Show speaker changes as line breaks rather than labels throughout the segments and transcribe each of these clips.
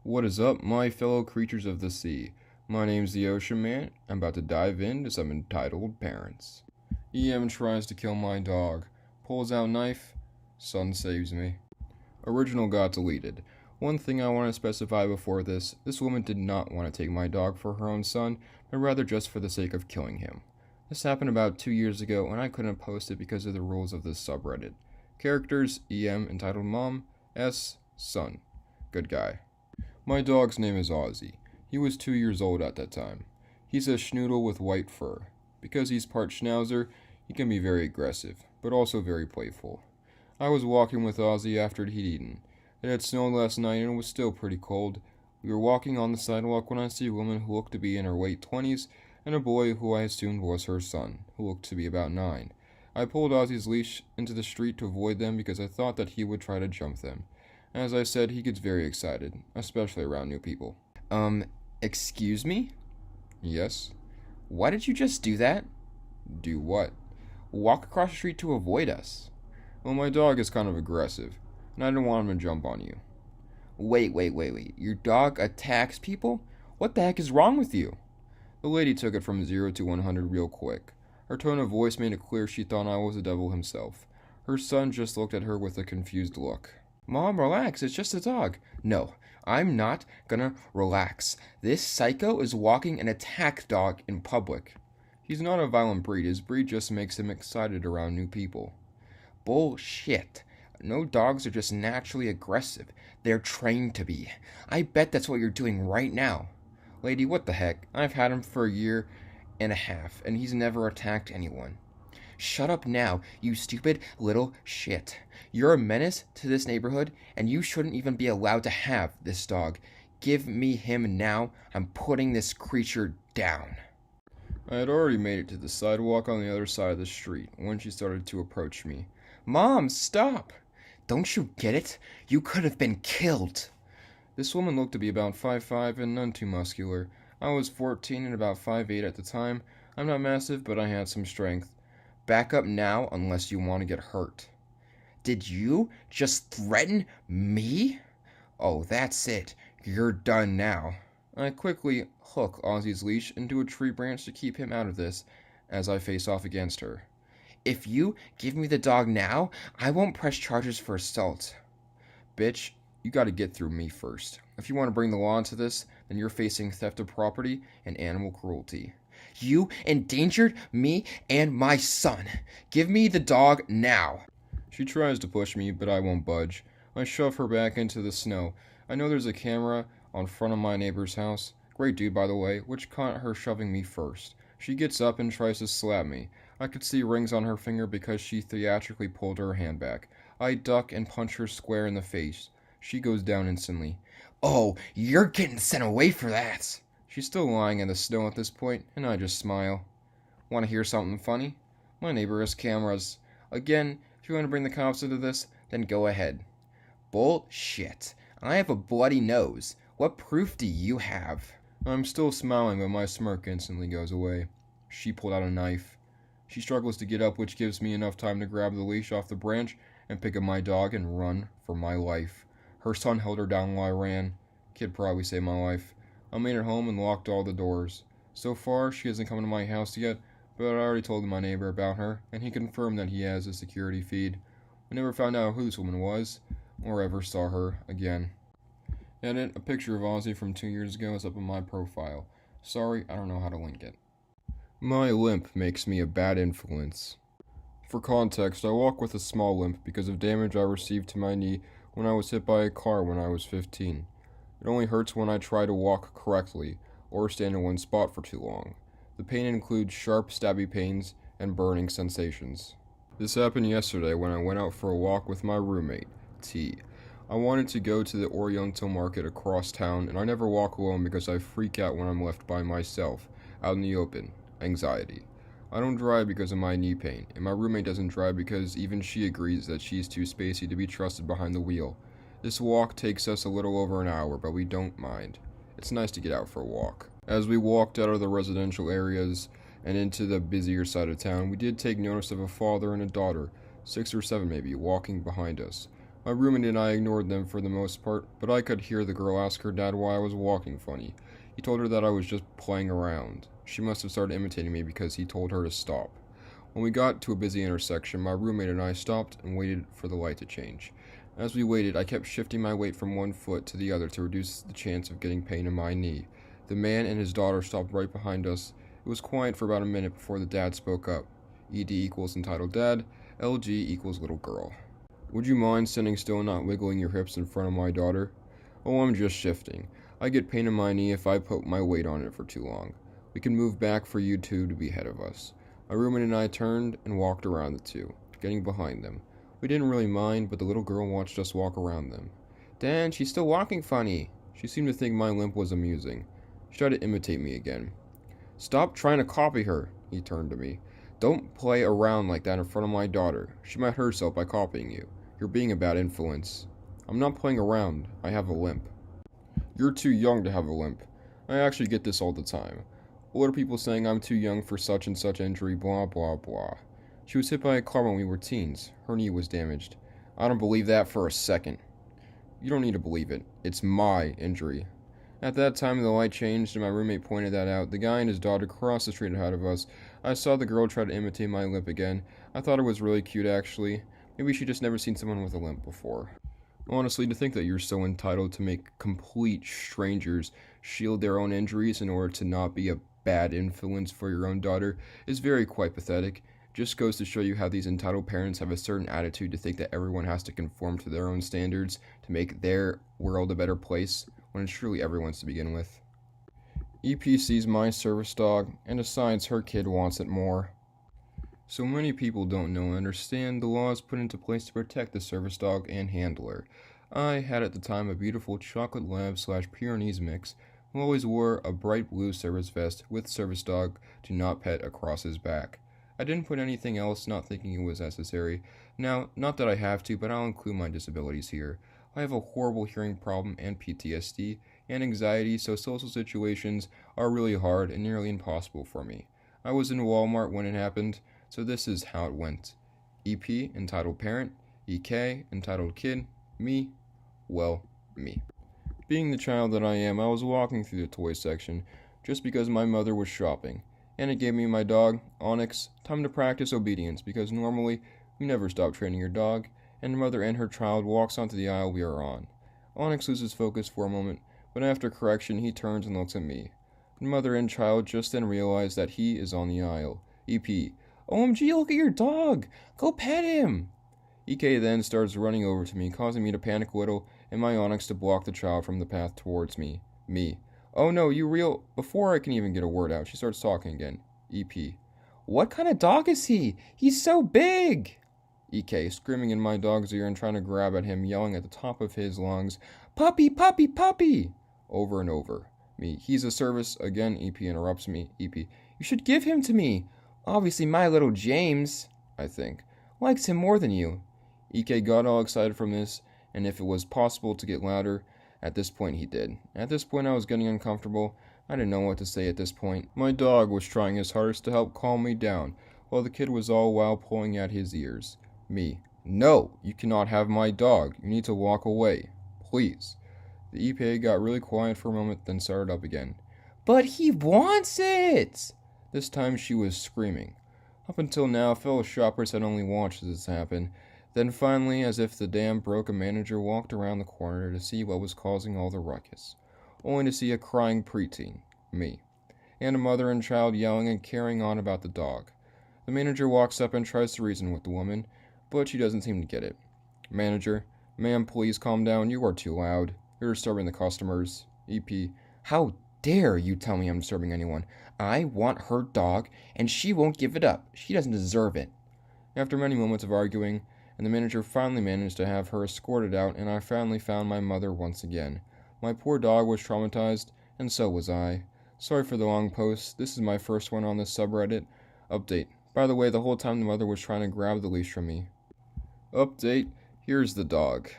What is up, my fellow creatures of the sea? My name's the Ocean Man. I'm about to dive into some entitled parents. EM tries to kill my dog. Pulls out knife. Son saves me. Original got deleted. One thing I want to specify before this woman did not want to take my dog for her own son, but rather just for the sake of killing him. This happened about 2 years ago, and I couldn't post it because of the rules of this subreddit. Characters: EM, entitled Mom, S, Son. Good guy. My dog's name is Ozzy. He was 2 years old at that time. He's a schnoodle with white fur. Because he's part schnauzer, he can be very aggressive, but also very playful. I was walking with Ozzy after he'd eaten. It had snowed last night and it was still pretty cold. We were walking on the sidewalk when I see a woman who looked to be in her late 20s and a boy who I assumed was her son, who looked to be about 9. I pulled Ozzy's leash into the street to avoid them because I thought that he would try to jump them. As I said, he gets very excited, especially around new people.
Excuse me?
Yes?
Why did you just do that?
Do what?
Walk across the street to avoid us.
Well, my dog is kind of aggressive, and I didn't want him to jump on you.
Wait. Your dog attacks people? What the heck is wrong with you?
The lady took it from 0 to 100 real quick. Her tone of voice made it clear she thought I was the devil himself. Her son just looked at her with a confused look.
Mom, relax, it's just a dog. No, I'm not gonna relax. This psycho is walking an attack dog in public.
He's not a violent breed. His breed just makes him excited around new people.
Bullshit. No dogs are just naturally aggressive. They're trained to be. I bet that's what you're doing right now.
Lady, what the heck? I've had him for 1.5 years, and he's never attacked anyone.
Shut up now, you stupid little shit. You're a menace to this neighborhood, and you shouldn't even be allowed to have this dog. Give me him now. I'm putting this creature down.
I had already made it to the sidewalk on the other side of the street when she started to approach me.
Mom, stop! Don't you get it? You could have been killed.
This woman looked to be about 5'5" and none too muscular. I was 14 and about 5'8" at the time. I'm not massive, but I had some strength.
Back up now unless you want to get hurt. Did you just threaten me? Oh, that's it. You're done now.
I quickly hook Ozzy's leash into a tree branch to keep him out of this as I face off against her.
If you give me the dog now, I won't press charges for assault.
Bitch, you gotta get through me first. If you want to bring the law into this, then you're facing theft of property and animal cruelty.
You endangered me and my son. Give me the dog now.
She tries to push me, but I won't budge. I shove her back into the snow. I know there's a camera on front of my neighbor's house. Great dude, by the way, which caught her shoving me first. She gets up and tries to slap me. I could see rings on her finger because she theatrically pulled her hand back. I duck and punch her square in the face. She goes down instantly.
Oh, you're getting sent away for that.
She's still lying in the snow at this point, and I just smile. Want to hear something funny? My neighbor has cameras. Again, if you want to bring the cops into this, then go ahead.
Bullshit. I have a bloody nose. What proof do you have?
I'm still smiling, but my smirk instantly goes away. She pulled out a knife. She struggles to get up, which gives me enough time to grab the leash off the branch and pick up my dog and run for my life. Her son held her down while I ran. Kid probably saved my life. I made it home and locked all the doors. So far, she hasn't come to my house yet, but I already told my neighbor about her, and he confirmed that he has a security feed. We never found out who this woman was, or ever saw her again. Edit, a picture of Ozzy from 2 years ago is up on my profile. Sorry, I don't know how to link it. My limp makes me a bad influence. For context, I walk with a small limp because of damage I received to my knee when I was hit by a car when I was 15. It only hurts when I try to walk correctly, or stand in one spot for too long. The pain includes sharp, stabby pains and burning sensations. This happened yesterday when I went out for a walk with my roommate, T. I wanted to go to the Oriental Market across town, and I never walk alone because I freak out when I'm left by myself, out in the open. Anxiety. I don't drive because of my knee pain, and my roommate doesn't drive because even she agrees that she's too spacey to be trusted behind the wheel. This walk takes us a little over an hour, but we don't mind. It's nice to get out for a walk. As we walked out of the residential areas and into the busier side of town, we did take notice of a father and a daughter, 6 or 7 maybe, walking behind us. My roommate and I ignored them for the most part, but I could hear the girl ask her dad why I was walking funny. He told her that I was just playing around. She must have started imitating me because he told her to stop. When we got to a busy intersection, my roommate and I stopped and waited for the light to change. As we waited, I kept shifting my weight from one foot to the other to reduce the chance of getting pain in my knee. The man and his daughter stopped right behind us. It was quiet for about a minute before the dad spoke up. ED equals entitled dad, LG equals little girl. Would you mind sitting still and not wiggling your hips in front of my daughter? Oh, I'm just shifting. I get pain in my knee if I put my weight on it for too long. We can move back for you two to be ahead of us. My roommate and I turned and walked around the two, getting behind them. We didn't really mind, but the little girl watched us walk around them. Dan, she's still walking funny. She seemed to think my limp was amusing. She tried to imitate me again. Stop trying to copy her, he turned to me. Don't play around like that in front of my daughter. She might hurt herself by copying you. You're being a bad influence. I'm not playing around. I have a limp. You're too young to have a limp. I actually get this all the time. Older people saying I'm too young for such and such injury, blah blah blah. She was hit by a car when we were teens. Her knee was damaged. I don't believe that for a second. You don't need to believe it. It's my injury. At that time, the light changed and my roommate pointed that out. The guy and his daughter crossed the street ahead of us. I saw the girl try to imitate my limp again. I thought it was really cute, actually. Maybe she just never seen someone with a limp before. Honestly, to think that you're so entitled to make complete strangers shield their own injuries in order to not be a bad influence for your own daughter is very quite pathetic. Just goes to show you how these entitled parents have a certain attitude to think that everyone has to conform to their own standards to make their world a better place, when it's truly everyone's to begin with. EP sees my service dog and decides her kid wants it more. So many people don't know and understand the laws put into place to protect the service dog and handler. I had at the time a beautiful chocolate lab / Pyrenees mix who always wore a bright blue service vest with service dog do not pet across his back. I didn't put anything else, not thinking it was necessary. Now, not that I have to, but I'll include my disabilities here. I have a horrible hearing problem and PTSD and anxiety, so social situations are really hard and nearly impossible for me. I was in Walmart when it happened, so this is how it went. EP, entitled parent. EK, entitled kid. Me, well, me. Being the child that I am, I was walking through the toy section just because my mother was shopping, and it gave me my dog, Onyx, time to practice obedience because normally we never stop training your dog, and the mother and her child walks onto the aisle we are on. Onyx loses focus for a moment, but after correction he turns and looks at me. The mother and child just then realize that he is on the aisle. EP, OMG, look at your dog! Go pet him! EK then starts running over to me, causing me to panic a little, and my Onyx to block the child from the path towards me. Me. Oh no, you real... Before I can even get a word out, she starts talking again. EP. What kind of dog is he? He's so big! EK, screaming in my dog's ear and trying to grab at him, yelling at the top of his lungs, Puppy, puppy, puppy! Over and over. Me. He's a service. Again, EP interrupts me. EP. You should give him to me. Obviously my little James, I think, likes him more than you. EK got all excited from this, and if it was possible to get louder, at this point he did. At this point I was getting uncomfortable. I didn't know what to say at this point. My dog was trying his hardest to help calm me down, while the kid was all while pulling at his ears. Me. No, you cannot have my dog. You need to walk away. Please. The EPA got really quiet for a moment, then started up again. But he wants it! This time she was screaming. Up until now, fellow shoppers had only watched this happen. Then finally, as if the dam broke, a manager walked around the corner to see what was causing all the ruckus, only to see a crying preteen, me, and a mother and child yelling and carrying on about the dog. The manager walks up and tries to reason with the woman, but she doesn't seem to get it. Manager, ma'am, please calm down. You are too loud. You're disturbing the customers. EP, how dare you tell me I'm disturbing anyone? I want her dog, and she won't give it up. She doesn't deserve it. After many moments of arguing, and the manager finally managed to have her escorted out, and I finally found my mother once again. My poor dog was traumatized, and so was I. Sorry for the long post. This is my first one on this subreddit. Update. By the way, the whole time the mother was trying to grab the leash from me. Update. Here's the dog.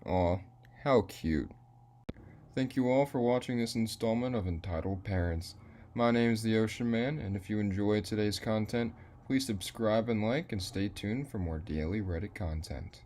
Aw, how cute. Thank you all for watching this installment of Entitled Parents. My name is the Ocean Man, and if you enjoyed today's content, Please subscribe and like, and stay tuned for more daily Reddit content.